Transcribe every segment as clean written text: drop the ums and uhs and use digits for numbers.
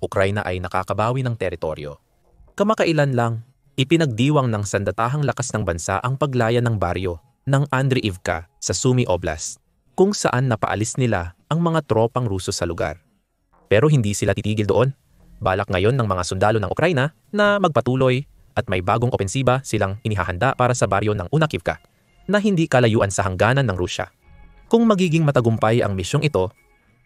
Ukraina ay nakakabawi ng teritoryo. Kamakailan lang, ipinagdiwang ng sandatahang lakas ng bansa ang paglaya ng baryo ng Andriivka sa Sumy Oblast, kung saan napaalis nila ang mga tropang Ruso sa lugar. Pero hindi sila titigil doon. Balak ngayon ng mga sundalo ng Ukraina na magpatuloy at may bagong opensiba silang inihahanda para sa baryo ng Unakivka na hindi kalayuan sa hangganan ng Rusya. Kung magiging matagumpay ang misyong ito,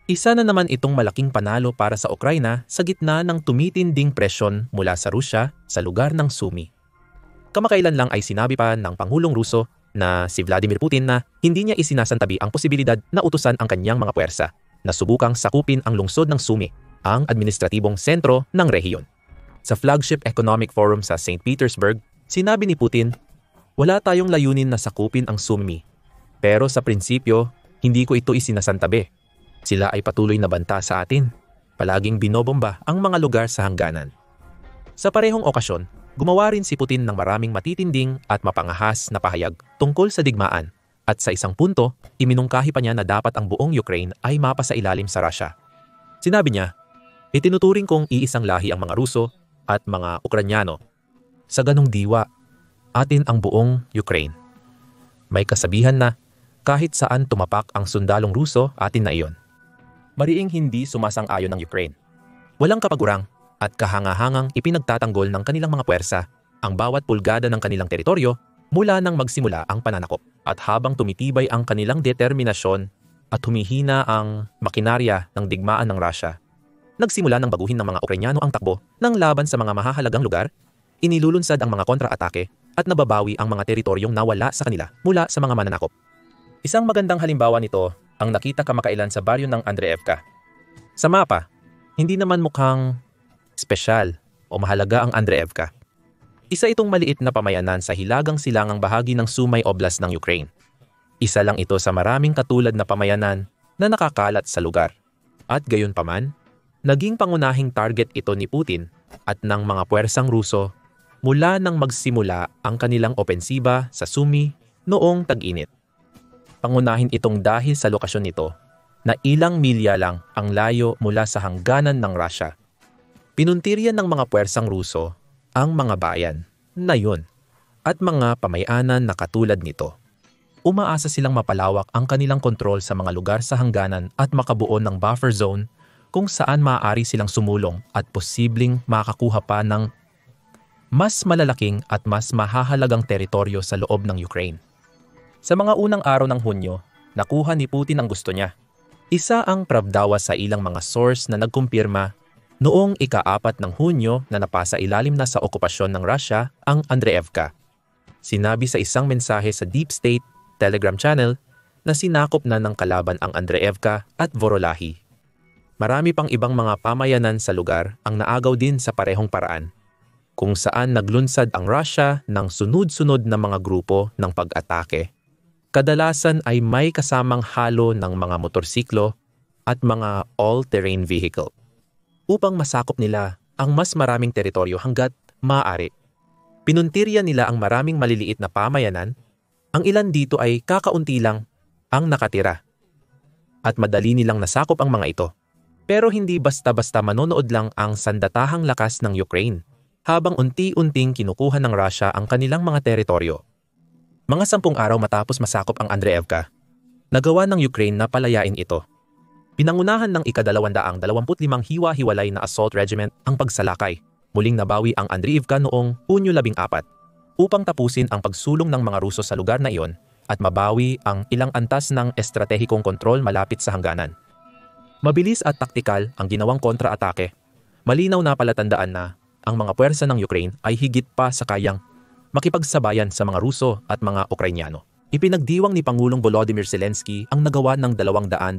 isa na naman itong malaking panalo para sa Ukraina sa gitna ng tumitinding presyon mula sa Rusya sa lugar ng Sumy. Kamakailan lang ay sinabi pa ng Pangulong Ruso na si Vladimir Putin na hindi niya isinasantabi ang posibilidad na utusan ang kanyang mga puwersa na subukang sakupin ang lungsod ng Sumy, ang administratibong sentro ng rehiyon. Sa flagship economic forum sa St. Petersburg, sinabi ni Putin, "Wala tayong layunin na sakupin ang Sumy. Pero sa prinsipyo, hindi ko ito isinasantabi. Sila ay patuloy na banta sa atin. Palaging binobomba ang mga lugar sa hangganan." Sa parehong okasyon, gumawa rin si Putin ng maraming matitinding at mapangahas na pahayag tungkol sa digmaan, at sa isang punto, iminungkahi pa niya na dapat ang buong Ukraine ay mapasailalim sa Russia. Sinabi niya, "Itinuturing kong iisang lahi ang mga Ruso at mga Ukranyano. Sa ganong diwa, atin ang buong Ukraine." May kasabihan na, kahit saan tumapak ang sundalong Ruso, atin na iyon. Mariing hindi sumasang-ayon ng Ukraine. Walang kapagurang at kahangahangang ipinagtatanggol ng kanilang mga puwersa ang bawat pulgada ng kanilang teritoryo mula nang magsimula ang pananakop. At habang tumitibay ang kanilang determinasyon at humihina ang makinarya ng digmaan ng Russia, nagsimula ng baguhin ng mga Ukrainyano ang takbo ng laban sa mga mahahalagang lugar, inilulunsad ang mga kontra-atake at nababawi ang mga teritoryong nawala sa kanila mula sa mga mananakop. Isang magandang halimbawa nito ang nakita kamakailan sa baryo ng Andreevka. Sa mapa, hindi naman mukhang espesyal o mahalaga ang Andreevka. Isa itong maliit na pamayanan sa hilagang silangang bahagi ng Sumy Oblast ng Ukraine. Isa lang ito sa maraming katulad na pamayanan na nakakalat sa lugar. At gayunpaman, naging pangunahing target ito ni Putin at ng mga puwersang Ruso mula nang magsimula ang kanilang opensiba sa Sumy noong tag-init. Pangunahin itong dahil sa lokasyon nito na ilang milya lang ang layo mula sa hangganan ng Russia. Pinuntiryan ng mga puwersang Ruso ang mga bayan na yun at mga pamayanan na katulad nito. Umaasa silang mapalawak ang kanilang kontrol sa mga lugar sa hangganan at makabuo ng buffer zone kung saan maaari silang sumulong at posibleng makakuha pa ng mas malalaking at mas mahahalagang teritoryo sa loob ng Ukraine. Sa mga unang araw ng Hunyo, nakuha ni Putin ang gusto niya. Isa ang Pravda sa ilang mga source na nagkumpirma noong ika-4 ng Hunyo na napasa ilalim na sa okupasyon ng Russia ang Andreevka. Sinabi sa isang mensahe sa Deep State Telegram channel na sinakop na ng kalaban ang Andreevka at Vorolahi. Marami pang ibang mga pamayanan sa lugar ang naagaw din sa parehong paraan, kung saan naglunsad ang Russia ng sunod-sunod na mga grupo ng pag-atake. Kadalasan ay may kasamang halo ng mga motorsiklo at mga all-terrain vehicle upang masakop nila ang mas maraming teritoryo hanggat maaari. Pinuntirya nila ang maraming maliliit na pamayanan, ang ilan dito ay kakaunti lang ang nakatira. At madali nilang nasakop ang mga ito. Pero hindi basta-basta manonood lang ang sandatahang lakas ng Ukraine habang unti-unting kinukuha ng Russia ang kanilang mga teritoryo. Mga 10 araw matapos masakop ang Andreevka, nagawa ng Ukraine na palayain ito. Pinangunahan ng ika-225 hiwa-hiwalay na assault regiment ang pagsalakay. Muling nabawi ang Andreevka noong Hunyo 14 upang tapusin ang pagsulong ng mga Ruso sa lugar na iyon at mabawi ang ilang antas ng estratehikong kontrol malapit sa hangganan. Mabilis at taktikal ang ginawang kontra-atake. Malinaw na palatandaan na ang mga puwersa ng Ukraine ay higit pa sa kayang makipagsabayan sa mga Ruso at mga Ukrainyano. Ipinagdiwang ni Pangulong Volodymyr Zelensky ang nagawa ng 225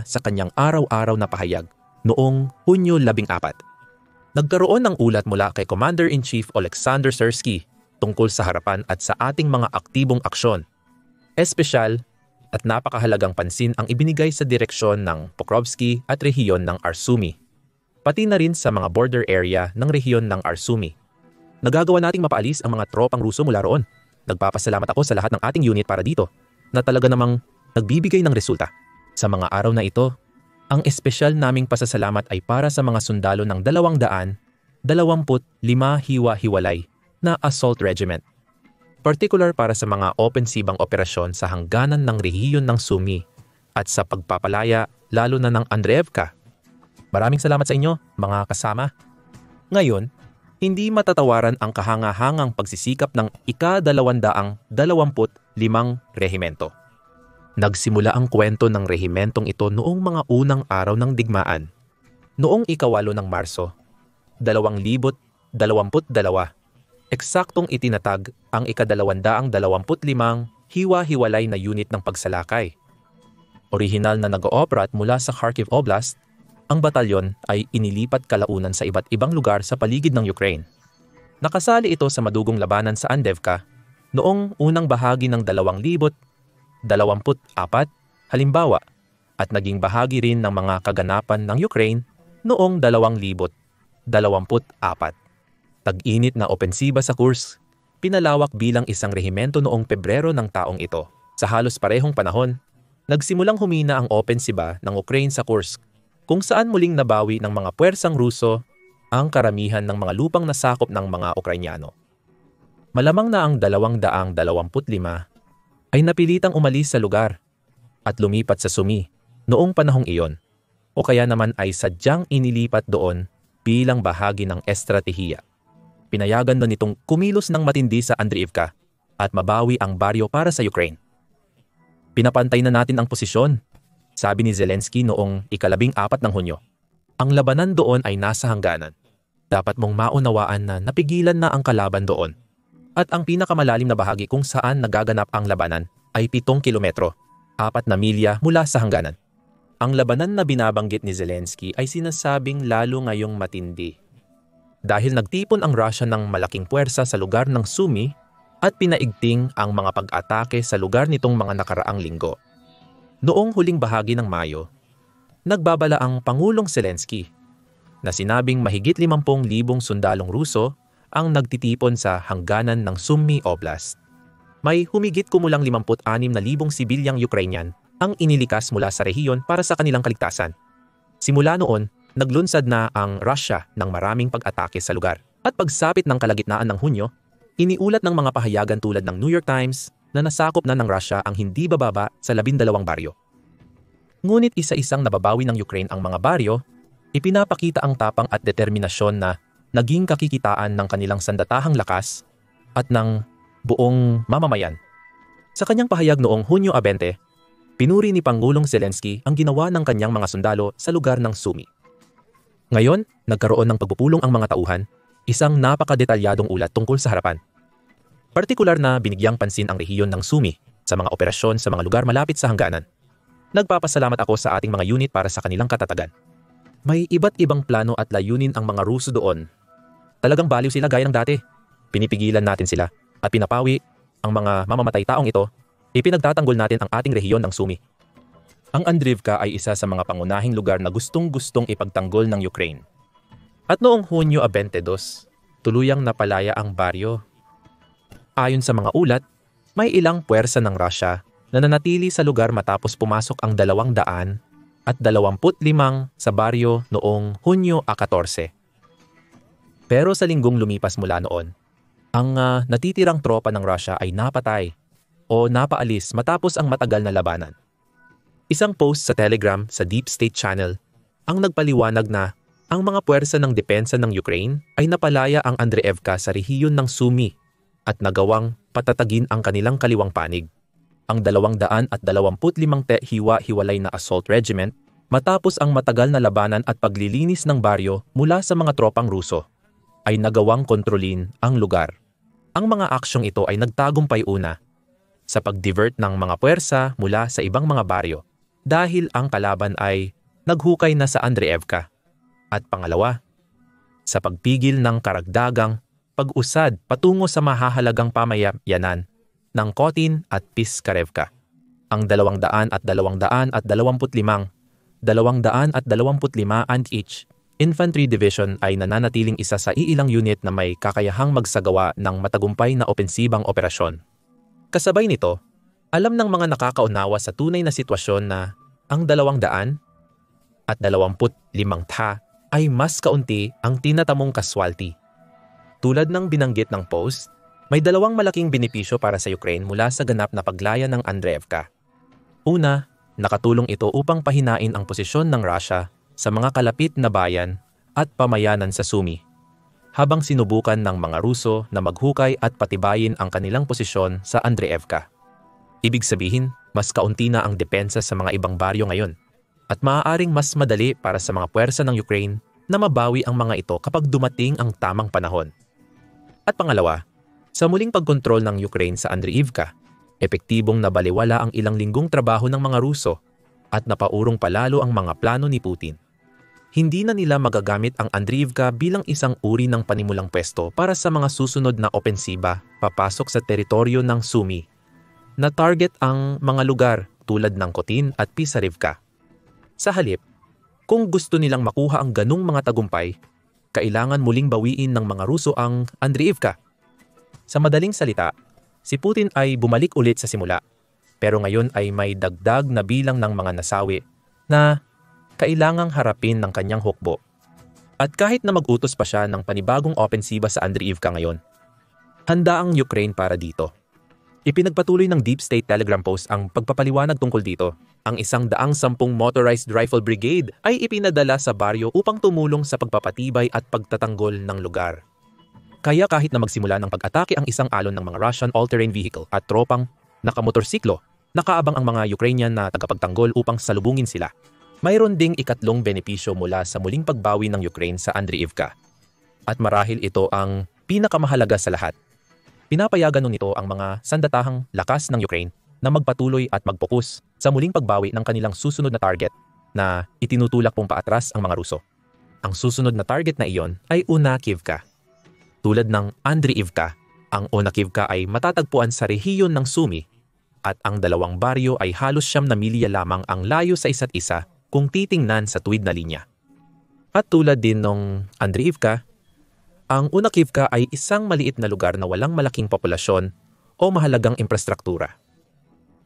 sa kanyang araw-araw na pahayag noong Hunyo 14. Nagkaroon ng ulat mula kay Commander-in-Chief Oleksandr Syrsky tungkol sa harapan at sa ating mga aktibong aksyon. Espesyal at napakahalagang pansin ang ibinigay sa direksyon ng Pokrovsky at rehiyon ng Arsumy, pati na rin sa mga border area ng rehiyon ng Arsumy. Nagagawa nating mapaalis ang mga tropang Ruso mula roon. Nagpapasalamat ako sa lahat ng ating unit para dito na talaga namang nagbibigay ng resulta. Sa mga araw na ito, Ang espesyal naming pasasalamat ay para sa mga sundalo ng 225 hiwa-hiwalay na Assault Regiment. Particular para sa mga opensibang operasyon sa hangganan ng rehiyon ng Sumy at sa pagpapalaya lalo na ng Andreevka. Maraming salamat sa inyo, mga kasama. Ngayon, hindi matatawaran ang kahangahangang pagsisikap ng ika-225 rehimento. Nagsimula ang kwento ng rehimentong ito noong mga unang araw ng digmaan. Noong ika-8 ng Marso, 2022, eksaktong itinatag ang ika-225 hiwa-hiwalay na unit ng pagsalakay. Orihinal na nag-ooperate mula sa Kharkiv Oblast, ang batalyon ay inilipat kalaunan sa iba't ibang lugar sa paligid ng Ukraine. Nakasali ito sa madugong labanan sa Andevka noong unang bahagi ng 2024, halimbawa, at naging bahagi rin ng mga kaganapan ng Ukraine noong 2024. Tag-init na opensiba sa Kursk, pinalawak bilang isang rehimento noong Pebrero ng taong ito. Sa halos parehong panahon, nagsimulang humina ang opensiba ng Ukraine sa Kursk, kung saan muling nabawi ng mga puwersang Ruso ang karamihan ng mga lupang nasakop ng mga Ukrainyano. Malamang na ang 225 ay napilitang umalis sa lugar at lumipat sa Sumy noong panahong iyon, o kaya naman ay sadyang inilipat doon bilang bahagi ng estratehiya. Pinayagan na nitong kumilos ng matindi sa Andreevka at mabawi ang baryo para sa Ukraine. Pinapantay na natin ang posisyon, sabi ni Zelensky noong ika-14 ng Hunyo. Ang labanan doon ay nasa hangganan. Dapat mong maunawaan na napigilan na ang kalaban doon. At ang pinakamalalim na bahagi kung saan nagaganap ang labanan ay 7 kilometro, 4 na milya mula sa hangganan. Ang labanan na binabanggit ni Zelensky ay sinasabing lalo ngayong matindi. Dahil nagtipon ang Russia ng malaking puwersa sa lugar ng Sumy at pinaigting ang mga pag-atake sa lugar nitong mga nakaraang linggo. Noong huling bahagi ng Mayo, nagbabala ang Pangulong Zelensky na sinabing mahigit 50,000 sundalong Ruso ang nagtitipon sa hangganan ng Sumy Oblast. May humigit kumulang 56,000 sibilyang Ukrainian ang inilikas mula sa rehiyon para sa kanilang kaligtasan. Simula noon, naglunsad na ang Russia ng maraming pag-atake sa lugar. At pagsapit ng kalagitnaan ng Hunyo, iniulat ng mga pahayagan tulad ng New York Times na nasakop na ng Russia ang hindi bababa sa 12 baryo. Ngunit isa-isang nababawi ng Ukraine ang mga baryo, ipinapakita ang tapang at determinasyon na naging kakikitaan ng kanilang sandatahang lakas at ng buong mamamayan. Sa kanyang pahayag noong Hunyo 20, pinuri ni Pangulong Zelensky ang ginawa ng kanyang mga sundalo sa lugar ng Sumy. Ngayon, nagkaroon ng pagpupulong ang mga tauhan, isang napakadetalyadong ulat tungkol sa harapan. Partikular na binigyang pansin ang rehiyon ng Sumy sa mga operasyon sa mga lugar malapit sa hangganan. Nagpapasalamat ako sa ating mga unit para sa kanilang katatagan. May iba't ibang plano at layunin ang mga Ruso doon. Talagang baliw sila gaya ng dati. Pinipigilan natin sila at pinapawi ang mga mamamatay taong ito. Ipinagtatanggol natin ang ating rehiyon ng Sumy. Ang Andreevka ay isa sa mga pangunahing lugar na gustong-gustong ipagtanggol ng Ukraine. At noong Hunyo 22, tuluyang napalaya ang baryo. Ayon sa mga ulat, may ilang puwersa ng Russia na nanatili sa lugar matapos pumasok ang 225 sa baryo noong Hunyo 14. Pero sa linggong lumipas mula noon, ang natitirang tropa ng Russia ay napatay o napaalis matapos ang matagal na labanan. Isang post sa Telegram sa Deep State Channel ang nagpaliwanag na ang mga puwersa ng depensa ng Ukraine ay napalaya ang Andreevka sa rehiyon ng Sumy at nagawang patatagin ang kanilang kaliwang panig. Ang 225 hiwa-hiwalay na Assault Regiment matapos ang matagal na labanan at paglilinis ng baryo mula sa mga tropang Ruso ay nagawang kontrolin ang lugar. Ang mga aksyong ito ay nagtagumpay una sa pag-divert ng mga puwersa mula sa ibang mga baryo dahil ang kalaban ay naghukay na sa Andreevka. At pangalawa, sa pagpigil ng karagdagang pag-usad patungo sa mahahalagang pamayanan ng Kotin at Piskarevka. Ang 225 and each Infantry Division ay nananatiling isa sa iilang unit na may kakayahang magsagawa ng matagumpay na opensibang operasyon. Kasabay nito, alam ng mga nakakaunawa sa tunay na sitwasyon na ang 200 at 25 tha ay mas kaunti ang tinatamong casualty. Tulad ng binanggit ng Post, may dalawang malaking benepisyo para sa Ukraine mula sa ganap na paglaya ng Andreevka. Una, nakatulong ito upang pahinain ang posisyon ng Russia sa mga kalapit na bayan at pamayanan sa Sumy, habang sinubukan ng mga Ruso na maghukay at patibayin ang kanilang posisyon sa Andreevka. Ibig sabihin, mas kaunti na ang depensa sa mga ibang baryo ngayon, at maaaring mas madali para sa mga puwersa ng Ukraine na mabawi ang mga ito kapag dumating ang tamang panahon. At pangalawa, sa muling pagkontrol ng Ukraine sa Andreevka, epektibong nabaliwala ang ilang linggong trabaho ng mga Ruso at napaurong palalo ang mga plano ni Putin. Hindi na nila magagamit ang Andreevka bilang isang uri ng panimulang pwesto para sa mga susunod na opensiba papasok sa teritoryo ng Sumy, na target ang mga lugar tulad ng Kotin at Pisarivka. Sa halip, kung gusto nilang makuha ang ganung mga tagumpay, kailangan muling bawiin ng mga Ruso ang Andreevka. Sa madaling salita, si Putin ay bumalik ulit sa simula, pero ngayon ay may dagdag na bilang ng mga nasawi na kailangang harapin ng kanyang hukbo. At kahit na mag-utos pa siya ng panibagong opensiba sa Andreevka ngayon, handa ang Ukraine para dito. Ipinagpatuloy ng Deep State Telegram Post ang pagpapaliwanag tungkol dito. Ang 110 Motorized Rifle Brigade ay ipinadala sa baryo upang tumulong sa pagpapatibay at pagtatanggol ng lugar. Kaya kahit na magsimula ng pag-atake ang isang alon ng mga Russian all-terrain vehicle at tropang nakamotorsiklo, nakaabang ang mga Ukrainian na tagapagtanggol upang salubungin sila. Mayroon ding ikatlong benepisyo mula sa muling pagbawi ng Ukraine sa Andreevka. At marahil ito ang pinakamahalaga sa lahat. Pinapayagan nun ito ang mga sandatahang lakas ng Ukraine na magpatuloy at mag-focus sa muling pagbawi ng kanilang susunod na target na itinutulak pong paatras ang mga Ruso. Ang susunod na target na iyon ay Unakivka. Tulad ng Andreevka, ang Unakivka ay matatagpuan sa rehiyon ng Sumy at ang dalawang baryo ay halos 9 milya lamang ang layo sa isa't isa kung titingnan sa tuwid na linya. At tulad din ng Andreevka, ang Unakivka ay isang maliit na lugar na walang malaking populasyon o mahalagang infrastruktura.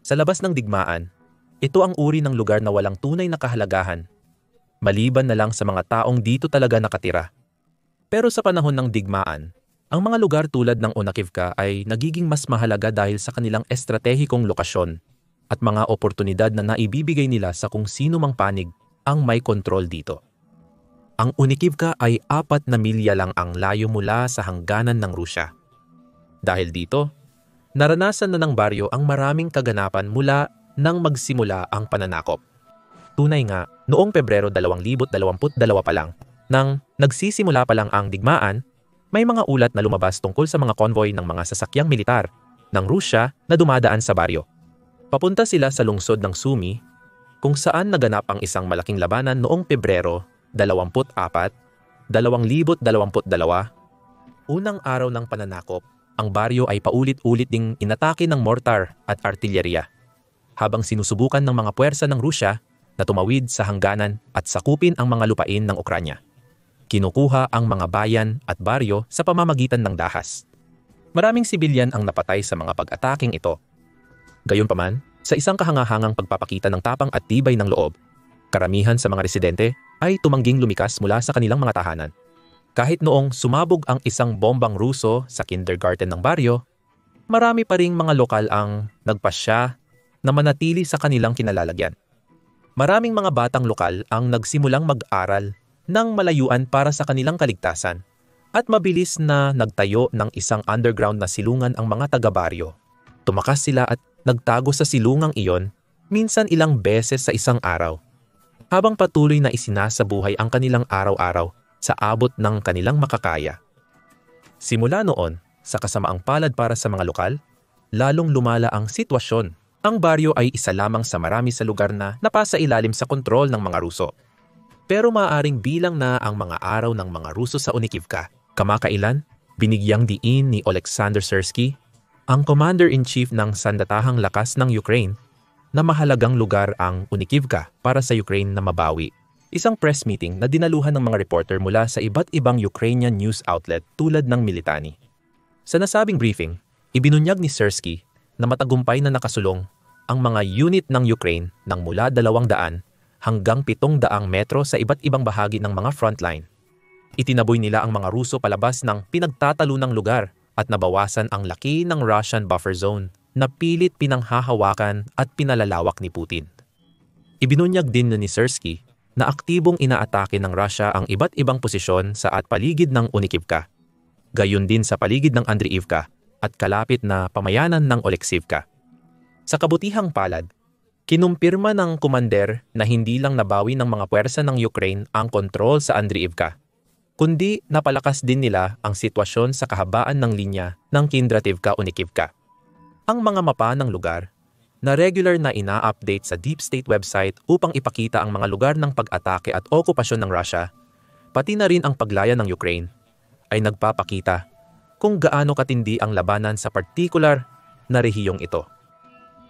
Sa labas ng digmaan, ito ang uri ng lugar na walang tunay na kahalagahan, maliban na lang sa mga taong dito talaga nakatira. Pero sa panahon ng digmaan, ang mga lugar tulad ng Unakivka ay nagiging mas mahalaga dahil sa kanilang estratehikong lokasyon at mga oportunidad na naibibigay nila sa kung sino mang panig ang may kontrol dito. Ang Unakivka ay 4 na milya lang ang layo mula sa hangganan ng Rusya. Dahil dito, naranasan na ng baryo ang maraming kaganapan mula nang magsimula ang pananakop. Tunay nga, noong Pebrero 2022 pa lang, nang nagsisimula pa lang ang digmaan, may mga ulat na lumabas tungkol sa mga konvoy ng mga sasakyang militar ng Rusya na dumadaan sa baryo. Papunta sila sa lungsod ng Sumy, kung saan naganap ang isang malaking labanan noong Pebrero 24, 2022. Unang araw ng pananakop, ang baryo ay paulit-ulit ding inatake ng mortar at artilyerya, habang sinusubukan ng mga puwersa ng Rusya na tumawid sa hangganan at sakupin ang mga lupain ng Ukranya. Kinukuha ang mga bayan at baryo sa pamamagitan ng dahas. Maraming sibilyan ang napatay sa mga pag-ataking ito. Gayunpaman, sa isang kahangahangang pagpapakita ng tapang at tibay ng loob, karamihan sa mga residente ay tumangging lumikas mula sa kanilang mga tahanan. Kahit noong sumabog ang isang bombang Ruso sa kindergarten ng baryo, marami pa ring mga lokal ang nagpasya na manatili sa kanilang kinalalagyan. Maraming mga batang lokal ang nagsimulang mag-aral ng malayuan para sa kanilang kaligtasan at mabilis na nagtayo ng isang underground na silungan ang mga taga-baryo. Tumakas sila at nagtago sa silungang iyon minsan ilang beses sa isang araw, habang patuloy na isinasabuhay ang kanilang araw-araw sa abot ng kanilang makakaya. Simula noon, sa kasamaang palad para sa mga lokal, lalong lumala ang sitwasyon. Ang baryo ay isa lamang sa marami sa lugar na napasa ilalim sa kontrol ng mga Ruso. Pero maaaring bilang na ang mga araw ng mga Ruso sa Unakivka. Kamakailan, binigyang diin ni Oleksandr Syrsky, ang Commander-in-Chief ng Sandatahang Lakas ng Ukraine, na mahalagang lugar ang Unakivka para sa Ukraine na mabawi. Isang press meeting na dinaluhan ng mga reporter mula sa iba't ibang Ukrainian news outlet tulad ng Militani. Sa nasabing briefing, ibinunyag ni Syrsky na matagumpay na nakasulong ang mga unit ng Ukraine ng mula 200 hanggang 700 metro sa iba't ibang bahagi ng mga frontline. Itinaboy nila ang mga Ruso palabas ng pinagtatalunang lugar at nabawasan ang laki ng Russian buffer zone na pilit pinanghahawakan at pinalalawak ni Putin. Ibinunyag din ni Syrskyi na aktibong inaatake ng Russia ang iba't ibang posisyon sa at paligid ng Unikivka, gayon din sa paligid ng Andriivka at kalapit na pamayanan ng Oleksivka. Sa kabutihang palad, kinumpirma ng kumander na hindi lang nabawi ng mga puwersa ng Ukraine ang kontrol sa Andriivka, kundi napalakas din nila ang sitwasyon sa kahabaan ng linya ng Kindrativka-Unikivka. Ang mga mapa ng lugar na regular na ina-update sa Deep State website upang ipakita ang mga lugar ng pag-atake at okupasyon ng Russia, pati na rin ang paglaya ng Ukraine, ay nagpapakita kung gaano katindi ang labanan sa partikular na rehiyong ito.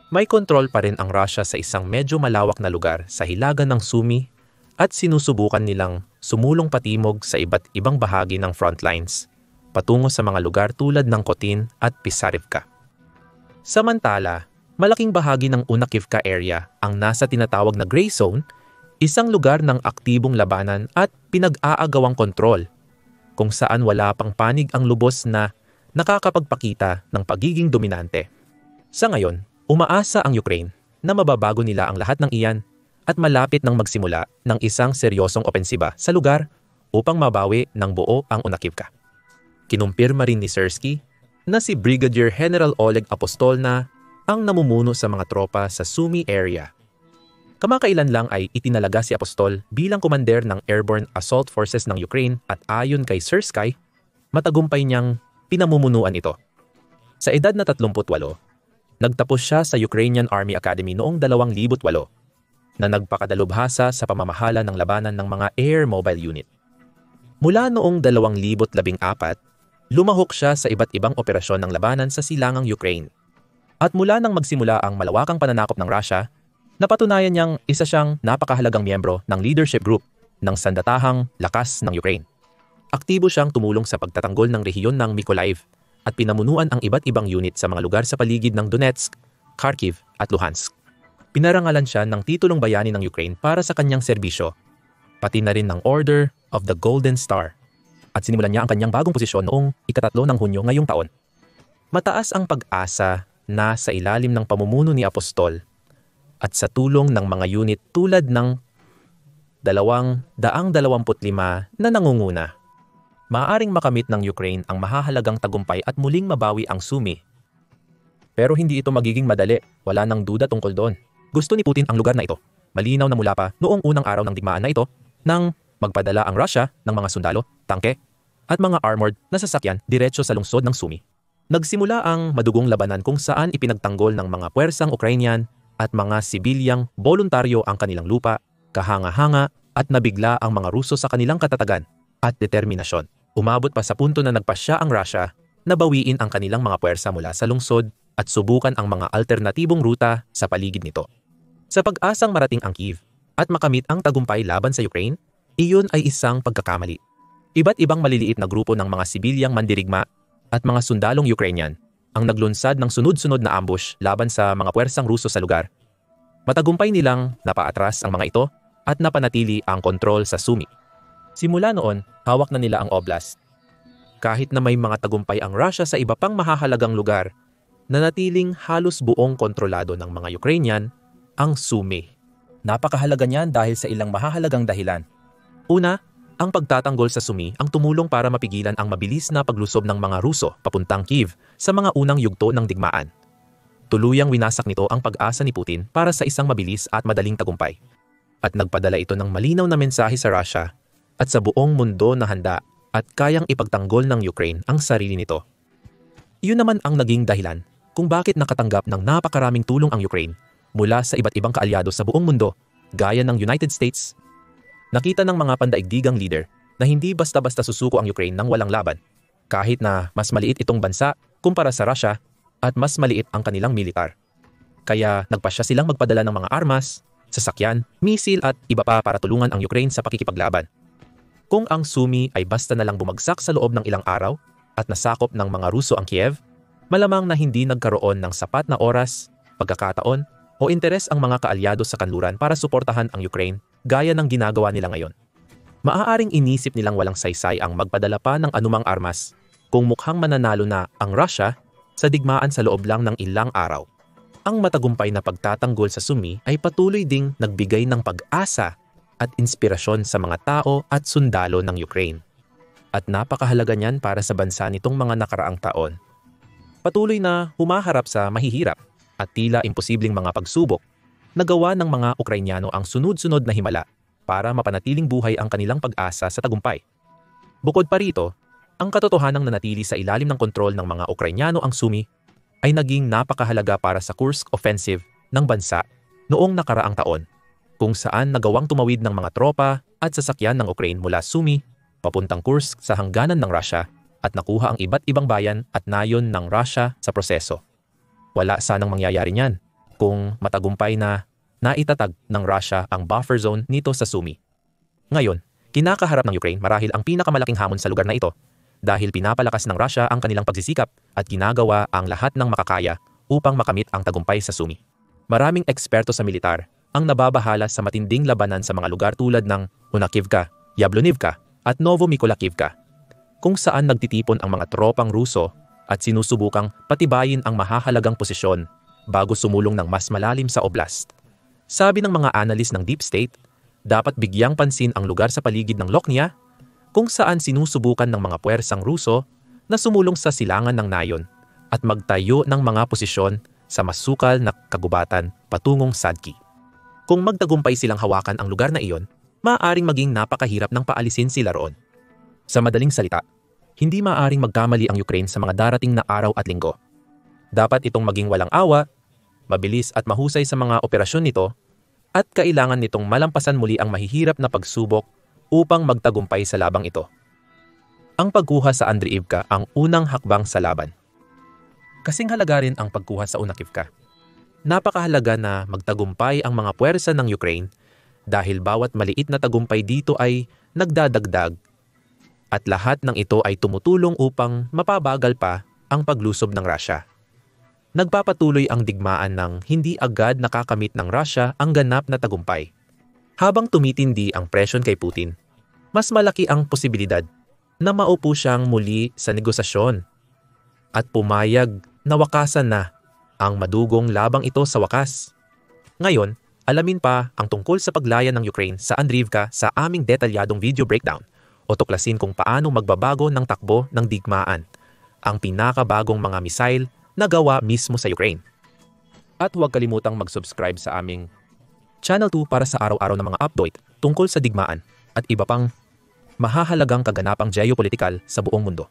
May kontrol pa rin ang Russia sa isang medyo malawak na lugar sa hilagan ng Sumy at sinusubukan nilang sumulong patimog sa iba't ibang bahagi ng frontlines, patungo sa mga lugar tulad ng Kotin at Pisarivka. Samantala, malaking bahagi ng Unakivka area ang nasa tinatawag na gray zone, isang lugar ng aktibong labanan at pinag-aagawang kontrol, kung saan wala pang panig ang lubos na nakakapagpakita ng pagiging dominante. Sa ngayon, umaasa ang Ukraine na mababago nila ang lahat ng iyan at malapit nang magsimula ng isang seryosong opensiba sa lugar upang mabawi ng buo ang Unakivka. Kinumpirma rin ni Syrskyi na si Brigadier General Oleg Apostolna ang namumuno sa mga tropa sa Sumy area. Kamakailan lang ay itinalaga si Apostol bilang komander ng Airborne Assault Forces ng Ukraine at ayon kay Syrskyi, matagumpay niyang pinamumunuan ito. Sa edad na 38, nagtapos siya sa Ukrainian Army Academy noong 2008 na nagpakadalubhasa sa pamamahala ng labanan ng mga Air Mobile Unit. Mula noong 2014, lumahok siya sa iba't ibang operasyon ng labanan sa silangang Ukraine. At mula nang magsimula ang malawakang pananakop ng Russia, napatunayan niyang isa siyang napakahalagang miyembro ng leadership group ng Sandatahang Lakas ng Ukraine. Aktibo siyang tumulong sa pagtatanggol ng rehiyon ng Mykolaiv at pinamunuan ang iba't ibang unit sa mga lugar sa paligid ng Donetsk, Kharkiv at Luhansk. Pinarangalan siya ng titulong bayani ng Ukraine para sa kanyang serbisyo, pati na rin ng Order of the Golden Star, at sinimulan niya ang kanyang bagong posisyon noong ika-3 ng Hunyo ngayong taon. Mataas ang pag-asa na sa ilalim ng pamumuno ni Apostol at sa tulong ng mga unit tulad ng 225 na nangunguna, maaaring makamit ng Ukraine ang mahahalagang tagumpay at muling mabawi ang Sumy. Pero hindi ito magiging madali, wala nang duda tungkol doon. Gusto ni Putin ang lugar na ito. Malinaw na mula pa noong unang araw ng digmaan na ito nang magpadala ang Russia ng mga sundalo, tangke at mga armored na sasakyan diretso sa lungsod ng Sumy. Nagsimula ang madugong labanan kung saan ipinagtanggol ng mga puwersang Ukrainian at mga sibilyang voluntaryo ang kanilang lupa, kahanga-hanga at nabigla ang mga Ruso sa kanilang katatagan at determinasyon. Umabot pa sa punto na nagpasya ang Russia na bawiin ang kanilang mga puwersa mula sa lungsod at subukan ang mga alternatibong ruta sa paligid nito. Sa pag-asang marating ang Kyiv at makamit ang tagumpay laban sa Ukraine, iyon ay isang pagkakamali. Iba't ibang maliliit na grupo ng mga sibilyang mandirigma at mga sundalong Ukrainian ang naglunsad ng sunod-sunod na ambush laban sa mga puwersang Ruso sa lugar. Matagumpay nilang napaatras ang mga ito at napanatili ang kontrol sa Sumy. Simula noon, hawak na nila ang oblast. Kahit na may mga tagumpay ang Russia sa iba pang mahahalagang lugar, nanatiling halos buong kontrolado ng mga Ukrainian ang Sumy. Napakahalaga niyan dahil sa ilang mahahalagang dahilan. Una, ang pagtatanggol sa Sumy ang tumulong para mapigilan ang mabilis na paglusob ng mga Ruso papuntang Kyiv sa mga unang yugto ng digmaan. Tuluyang winasak nito ang pag-asa ni Putin para sa isang mabilis at madaling tagumpay. At nagpadala ito ng malinaw na mensahe sa Russia at sa buong mundo na handa at kayang ipagtanggol ng Ukraine ang sarili nito. Iyon naman ang naging dahilan kung bakit nakatanggap ng napakaraming tulong ang Ukraine mula sa iba't ibang kaalyado sa buong mundo gaya ng United States. Nakita ng mga pandaigdigang leader na hindi basta-basta susuko ang Ukraine ng walang laban, kahit na mas maliit itong bansa kumpara sa Russia at mas maliit ang kanilang militar. Kaya nagpasya silang magpadala ng mga armas, sasakyan, misil at iba pa para tulungan ang Ukraine sa pakikipaglaban. Kung ang Sumy ay basta na lang bumagsak sa loob ng ilang araw at nasakop ng mga Ruso ang Kiev, malamang na hindi nagkaroon ng sapat na oras, pagkakataon o interes ang mga kaalyado sa kanluran para suportahan ang Ukraine gaya ng ginagawa nila ngayon. Maaaring inisip nilang walang saysay ang magpadala pa ng anumang armas kung mukhang mananalo na ang Russia sa digmaan sa loob lang ng ilang araw. Ang matagumpay na pagtatanggol sa Sumy ay patuloy ding nagbigay ng pag-asa at inspirasyon sa mga tao at sundalo ng Ukraine. At napakahalaga niyan para sa bansa nitong mga nakaraang taon. Patuloy na humaharap sa mahihirap at tila imposibleng mga pagsubok, nagawa ng mga Ukrainyano ang sunod-sunod na himala para mapanatiling buhay ang kanilang pag-asa sa tagumpay. Bukod pa rito, ang katotohanang nanatili sa ilalim ng kontrol ng mga Ukrainyano ang Sumy ay naging napakahalaga para sa Kursk offensive ng bansa noong nakaraang taon, kung saan nagawang tumawid ng mga tropa at sasakyan ng Ukraine mula Sumy papuntang Kursk sa hangganan ng Russia at nakuha ang iba't ibang bayan at nayon ng Russia sa proseso. Wala sanang mangyayari niyan kung matagumpay na naitatag ng Russia ang buffer zone nito sa Sumy. Ngayon, kinakaharap ng Ukraine marahil ang pinakamalaking hamon sa lugar na ito dahil pinapalakas ng Russia ang kanilang pagsisikap at ginagawa ang lahat ng makakaya upang makamit ang tagumpay sa Sumy. Maraming eksperto sa militar ang nababahala sa matinding labanan sa mga lugar tulad ng Unakivka, Yablonivka at Novomykolakivka, kung saan nagtitipon ang mga tropang Ruso at sinusubukang patibayin ang mahahalagang posisyon bago sumulong ng mas malalim sa oblast. Sabi ng mga analis ng Deep State, dapat bigyang pansin ang lugar sa paligid ng Loknia kung saan sinusubukan ng mga puwersang Ruso na sumulong sa silangan ng nayon at magtayo ng mga posisyon sa masukal na kagubatan patungong Sadki. Kung magtagumpay silang hawakan ang lugar na iyon, maaaring maging napakahirap ng paalisin sila roon. Sa madaling salita, hindi maaaring magkamali ang Ukraine sa mga darating na araw at linggo. Dapat itong maging walang awa, mabilis at mahusay sa mga operasyon nito, at kailangan nitong malampasan muli ang mahihirap na pagsubok upang magtagumpay sa labang ito. Ang pagkuha sa Andriivka ang unang hakbang sa laban. Kasing halaga rin ang pagkuha sa Unakivka. Napakahalaga na magtagumpay ang mga puwersa ng Ukraine dahil bawat maliit na tagumpay dito ay nagdadagdag at lahat ng ito ay tumutulong upang mapabagal pa ang paglusob ng Russia. Nagpapatuloy ang digmaan ng hindi agad nakakamit ng Russia ang ganap na tagumpay. Habang tumitindi ang presyon kay Putin, mas malaki ang posibilidad na maupo siyang muli sa negosasyon at pumayag na wakasan na ang madugong labang ito sa wakas. Ngayon, alamin pa ang tungkol sa paglaya ng Ukraine sa Andriivka sa aming detalyadong video breakdown o tuklasin kung paano magbabago ng takbo ng digmaan ang pinakabagong mga missile na gawa mismo sa Ukraine. At huwag kalimutang mag-subscribe sa aming Channel 2 para sa araw-araw na mga update tungkol sa digmaan at iba pang mahahalagang kaganapang geopolitikal sa buong mundo.